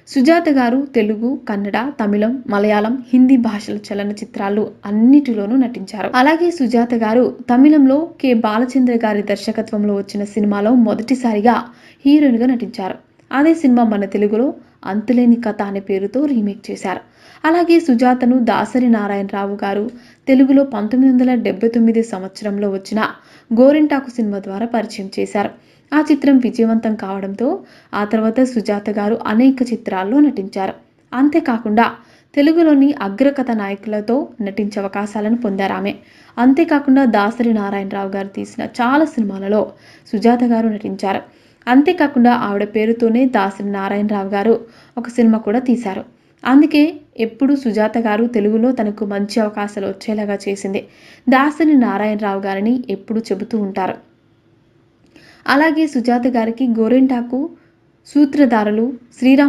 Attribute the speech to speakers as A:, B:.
A: సుజాత గారు తెలుగు, కన్నడ, తమిళం, మలయాళం, హిందీ భాషల చలనచిత్రాలు అన్నిటిలోనూ నటించారు. అలాగే సుజాత గారు తమిళంలో కె. బాలచంద్ర గారి దర్శకత్వంలో వచ్చిన సినిమాలో మొదటిసారిగా హీరోయిన్గా నటించారు. అదే సినిమా మన తెలుగులో అంతులేని కథ అనే పేరుతో రీమేక్ చేశారు. అలాగే సుజాతను దాసరి నారాయణరావు గారు తెలుగులో 1979 సంవత్సరంలో వచ్చిన గోరింటాకు సినిమా ద్వారా పరిచయం చేశారు. ఆ చిత్రం విజయవంతం కావడంతో ఆ తర్వాత సుజాత గారు అనేక చిత్రాల్లో నటించారు. అంతేకాకుండా తెలుగులోని అగ్రకథ నాయకులతో నటించే అవకాశాలను పొందారు ఆమె. అంతేకాకుండా దాసరి నారాయణరావు గారు తీసిన చాలా సినిమాలలో సుజాత గారు నటించారు. అంతేకాకుండా ఆవిడ పేరుతోనే దాసరి నారాయణరావు గారు ఒక సినిమా కూడా తీశారు. అందుకే ఎప్పుడు సుజాత గారు తెలుగులో తనకు మంచి అవకాశాలు వచ్చేలాగా చేసింది దాసరి నారాయణరావు గారిని ఎప్పుడు చెబుతూ ఉంటారు. అలాగే సుజాత గారికి గోరింటాకు, సూత్రధారులు, శ్రీరామ్